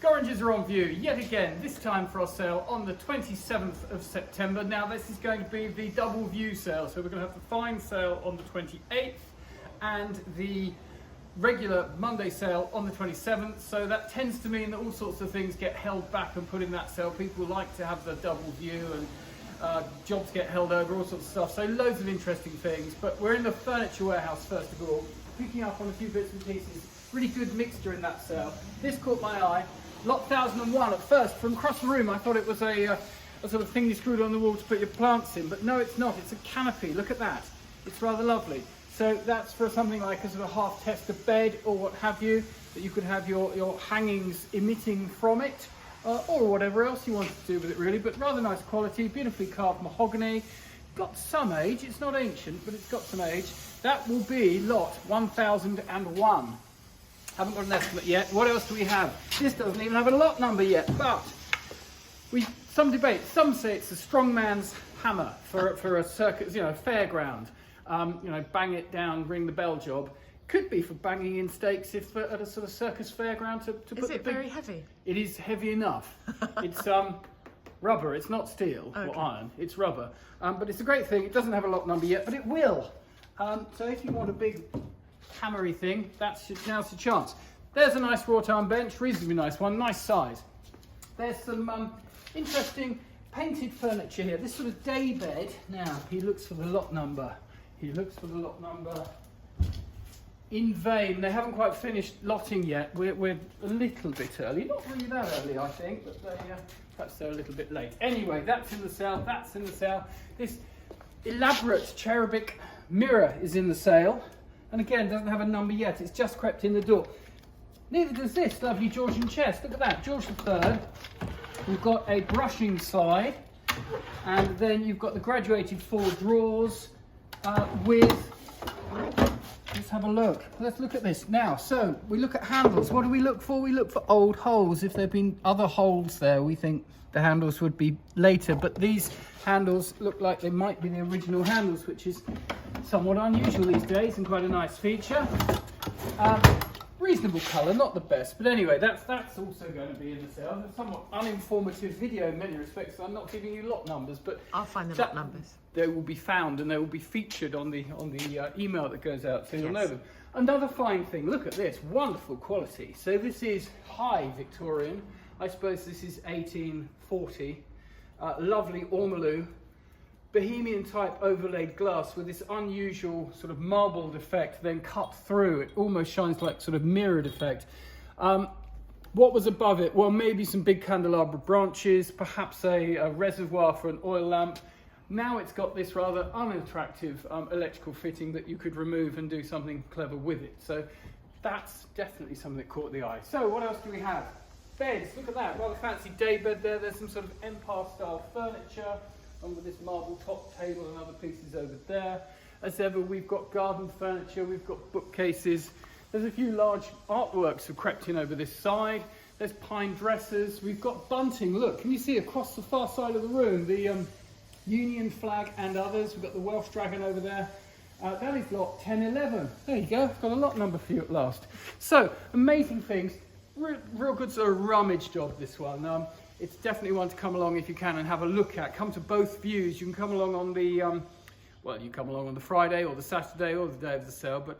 Gorringes are on view yet again, this time for our sale on the 27th of September. Now this is going to be the double view sale, so we're going to have the fine sale on the 28th and the regular Monday sale on the 27th. So that tends to mean that all sorts of things get held back and put in that sale. People like to have the double view and jobs get held over, all sorts of stuff. So loads of interesting things, but we're in the furniture warehouse first of all, picking up on a few bits and pieces. Really good mixture in that sale. This caught my eye. Lot 1001 at first. From across the room I thought it was a sort of thing you screwed on the wall to put your plants in, but no, it's not. It's a canopy. Look at that. It's rather lovely. So that's for something like a sort of half tester bed or what have you, that you could have your hangings emitting from it, or whatever else you wanted to do with it really, but rather nice quality, beautifully carved mahogany. Got some age. It's not ancient, but it's got some age. That will be lot 1001. Haven't got an estimate yet. What else do we have? This doesn't even have a lot number yet, but some debate. Some say it's a strongman's hammer for a circus, fairground. Bang it down, ring the bell job. Could be for banging in stakes if at a sort of circus fairground to put. Is it very heavy? It is heavy enough. It's rubber. It's not steel or iron. It's rubber. But it's a great thing. It doesn't have a lot number yet, but it will. So if you want a big hammery thing, now's the chance. There's a nice wrought iron bench, reasonably nice one, nice size. There's some interesting painted furniture here. This sort of day bed. Now he looks for the lot number. He looks for the lot number in vain. They haven't quite finished lotting yet. We're a little bit early, not really that early I think, but perhaps they're a little bit late. Anyway, that's in the sale. That's in the sale. This elaborate cherubic mirror is in the sale. And again, doesn't have a number yet, it's just crept in the door. Neither does this lovely Georgian chest. Look at that, George III. We've got a brushing side, and then you've got the graduated 4 drawers with, let's have a look. Let's look at this now. So we look at handles. What do we look for? We look for old holes. If there have been other holes there, we think the handles would be later, but these handles look like they might be the original handles, which is somewhat unusual these days and quite a nice feature. Reasonable colour, not the best, but anyway, that's also going to be in the sale. It's a somewhat uninformative video in many respects, so I'm not giving you lot numbers, but I'll find the lot numbers. They will be found and they will be featured on the email that goes out, so you'll know them. Another fine thing, look at this, wonderful quality. So this is high Victorian. I suppose this is 1840. Lovely ormolu, Bohemian type overlaid glass with this unusual sort of marbled effect then cut through. It almost shines like sort of mirrored effect. What was above it? Well, maybe some big candelabra branches, perhaps a reservoir for an oil lamp. Now it's got this rather unattractive electrical fitting that you could remove and do something clever with it. So that's definitely something that caught the eye. So what else do we have? Beds, look at that, rather fancy day bed there. There's some sort of empire style furniture, and with this marble top table and other pieces over there. As ever, we've got garden furniture, we've got bookcases. There's a few large artworks have crept in over this side. There's pine dressers. We've got bunting. Look, can you see across the far side of the room the Union flag and others? We've got the Welsh dragon over there. That is lot 1011. There you go. I've got a lot number for you at last. So, amazing things. Real good sort of rummage job, this one. It's definitely one to come along if you can and have a look at. Come to both views. You can come along on the, you come along on the Friday or the Saturday or the day of the sale, but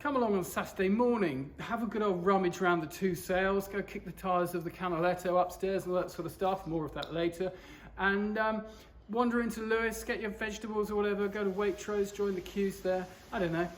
come along on Saturday morning. Have a good old rummage around the 2 sales. Go kick the tyres of the Canaletto upstairs and all that sort of stuff. More of that later. And wander into Lewis, get your vegetables or whatever. Go to Waitrose, join the queues there. I don't know.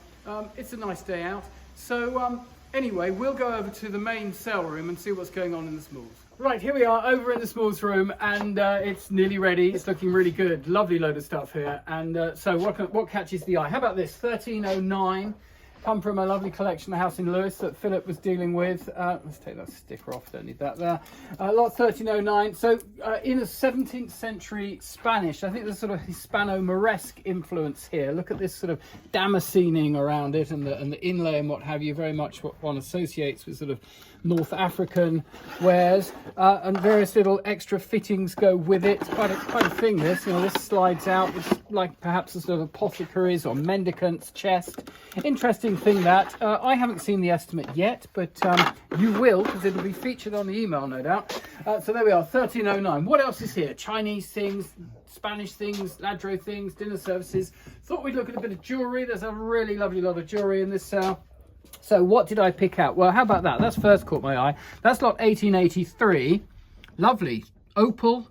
It's a nice day out. So anyway, we'll go over to the main sale room and see what's going on in the smalls. Right, here we are over in the smalls room, and it's nearly ready. It's looking really good. Lovely load of stuff here. And so what catches the eye? How about this? 1309. Come from a lovely collection, the house in Lewis that Philip was dealing with. Let's take that sticker off, don't need that there. Lot 1309. So in a 17th century Spanish, I think there's sort of Hispano-Moresque influence here. Look at this sort of damascening around it and the inlay and what have you, very much what one associates with sort of North African wares, and various little extra fittings go with it. It's quite a thing, this. This slides out. It's like perhaps a sort of apothecaries or mendicant's chest. Interesting interesting thing that I haven't seen the estimate yet, but you will, because it'll be featured on the email, no doubt. So there we are, 1309. What else is here? Chinese things, Spanish things, Ladro things, dinner services. Thought we'd look at a bit of jewellery. There's a really lovely lot of jewellery in this sale. So what did I pick out? Well, how about that? That's first caught my eye. That's lot 1883. Lovely. Opal,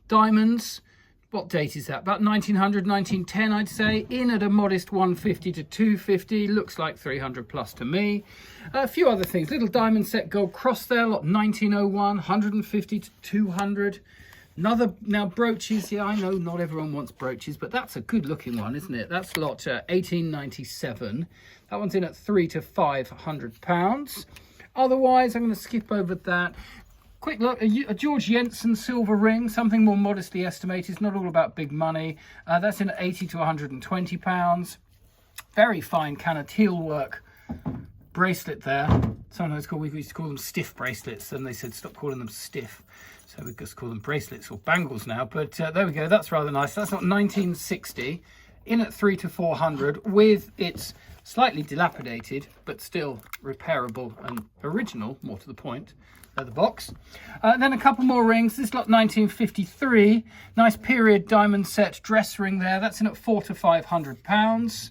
diamonds. What date is that? About 1900, 1910, I'd say. In at a modest 150 to 250. Looks like 300 plus to me. A few other things. Little diamond set gold cross there. Lot 1901, 150 to 200. Another, now brooches. Yeah, I know not everyone wants brooches, but that's a good looking one, isn't it? That's lot 1897. That one's in at £300 to £500. Otherwise, I'm going to skip over that. Quick look, a George Jensen silver ring, something more modestly estimated. It's not all about big money. That's in at £80 to £120. Very fine kind of teal work bracelet there. Sometimes we used to call them stiff bracelets, and they said stop calling them stiff. So we just call them bracelets or bangles now. But there we go, that's rather nice. That's not 1960, in at £300 to £400, with its slightly dilapidated, but still repairable and original, more to the point, leather box. Then a couple more rings. This lot 1953, nice period diamond set dress ring there. That's in at £400 to £500.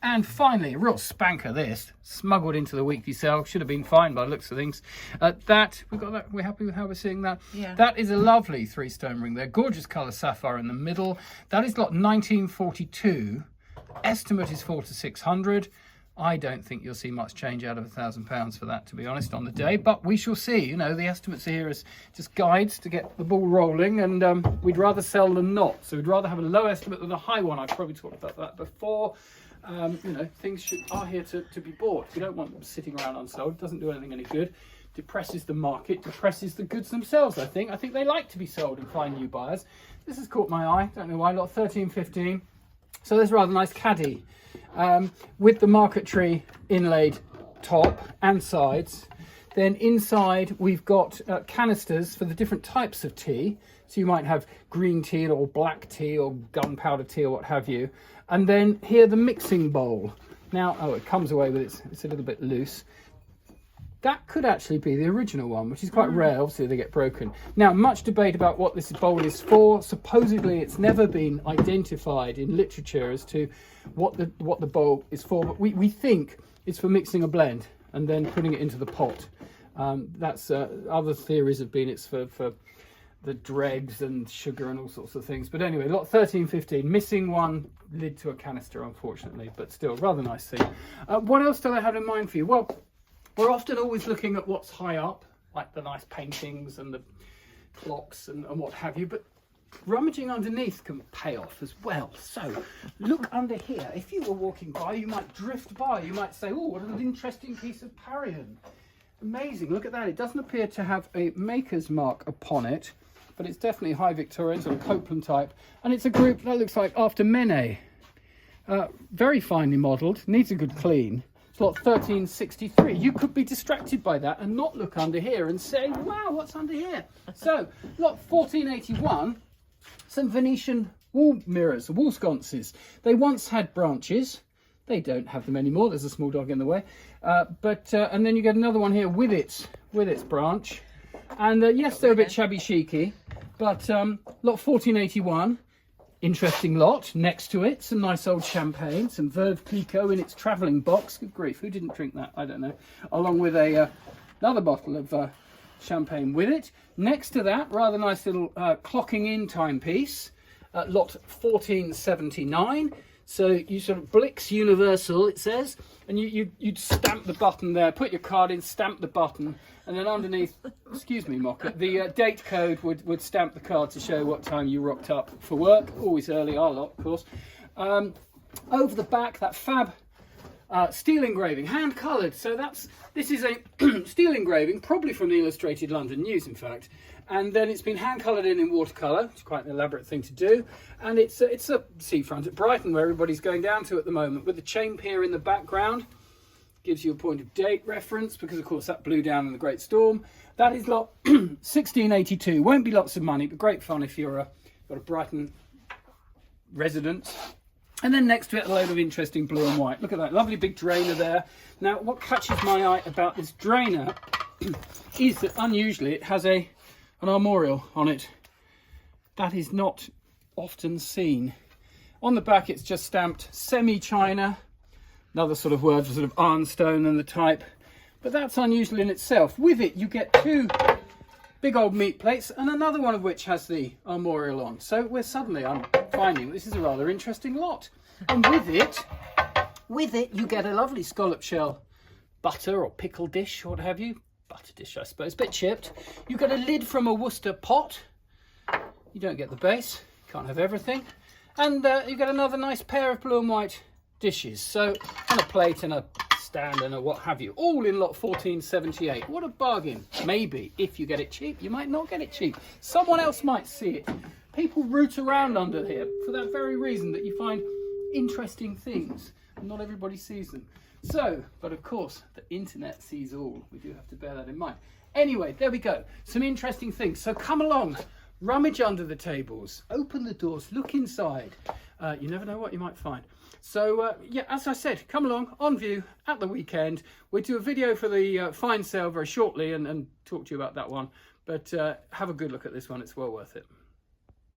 And finally, a real spanker, this smuggled into the weekly sale. Should have been fine by the looks of things. That we've got that. We're happy with how we're seeing that. Yeah. That is a lovely 3-stone ring there. Gorgeous colour sapphire in the middle. That is lot 1942. Estimate is £400 to £600. I don't think you'll see much change out of £1,000 for that, to be honest, on the day. But we shall see. You know, the estimates are here as just guides to get the ball rolling, and we'd rather sell than not. So we'd rather have a low estimate than a high one. I've probably talked about that before. You know, things are here to be bought. We don't want them sitting around unsold. It doesn't do anything any good. Depresses the market, depresses the goods themselves, I think. I think they like to be sold and find new buyers. This has caught my eye. Don't know why. Lot 1315. So there's a rather nice caddy with the marquetry inlaid top and sides. Then inside we've got canisters for the different types of tea. So you might have green tea or black tea or gunpowder tea or what have you. And then here the mixing bowl. Now, oh, it comes away with it's a little bit loose. That could actually be the original one, which is quite rare. Obviously, they get broken. Now, much debate about what this bowl is for. Supposedly, it's never been identified in literature as to what the bowl is for. But we think it's for mixing a blend and then putting it into the pot. That's other theories have been it's for the dregs and sugar and all sorts of things. But anyway, lot 1315, missing one lid to a canister, unfortunately, but still rather nice thing. What else do I have in mind for you? Well, we're often always looking at what's high up, like the nice paintings and the clocks and what have you, but rummaging underneath can pay off as well. So look under here. If you were walking by, you might drift by. You might say, oh, what an interesting piece of Parian. Amazing, look at that. It doesn't appear to have a maker's mark upon it, but it's definitely high Victorian, sort of Copeland type. And it's a group that looks like after Menet. Very finely modelled, needs a good clean. It's lot 1363. You could be distracted by that and not look under here and say, wow, what's under here? So, lot 1481, some Venetian wall mirrors, wall sconces. They once had branches. They don't have them anymore. There's a small dog in the way. And then you get another one here with its branch. And yes, they're a bit shabby chicy, but lot 1481, interesting lot. Next to it, some nice old champagne, some Veuve Clicquot in its travelling box. Good grief, who didn't drink that? I don't know. Along with another bottle of champagne with it. Next to that, rather nice little clocking in timepiece, lot 1479. So you sort of Blix Universal, it says, and you'd stamp the button there, put your card in, stamp the button, and then underneath, excuse me, Mocker, the date code would stamp the card to show what time you rocked up for work. Always early, our lot, of course. Over the back, that fab steel engraving, hand coloured. So this is a steel engraving, probably from the Illustrated London News, in fact. And then it's been hand coloured in watercolour. It's quite an elaborate thing to do. And it's a seafront at Brighton, where everybody's going down to at the moment, with the chain pier in the background. Gives you a point of date reference, because of course that blew down in the Great Storm. That is lot 1682. Won't be lots of money, but great fun if you're got a Brighton resident. And then next to it, a load of interesting blue and white. Look at that lovely big drainer there. Now, what catches my eye about this drainer is that unusually it has an armorial on it. That is not often seen. On the back, it's just stamped semi-china. Another sort of word for sort of ironstone and the type. But that's unusual in itself. With it, you get two big old meat plates, and another one of which has the armorial on. So I'm finding this is a rather interesting lot. And with it, you get a lovely scallop shell butter or pickle dish, or what have you. Butter dish, I suppose, a bit chipped. You get a lid from a Worcester pot. You don't get the base, can't have everything. And you get another nice pair of blue and white dishes. So, and a plate and a stand and a what have you, all in lot 1478. What a bargain. Maybe if you get it cheap, you might not get it cheap. Someone else might see it. People root around under here for that very reason, that you find interesting things. Not everybody sees them. So, but of course, the internet sees all. We do have to bear that in mind. Anyway, there we go. Some interesting things. So come along, rummage under the tables, open the doors, look inside. You never know what you might find. So, yeah, as I said, come along, on view, at the weekend. We'll do a video for the fine sale very shortly and talk to you about that one. But have a good look at this one. It's well worth it.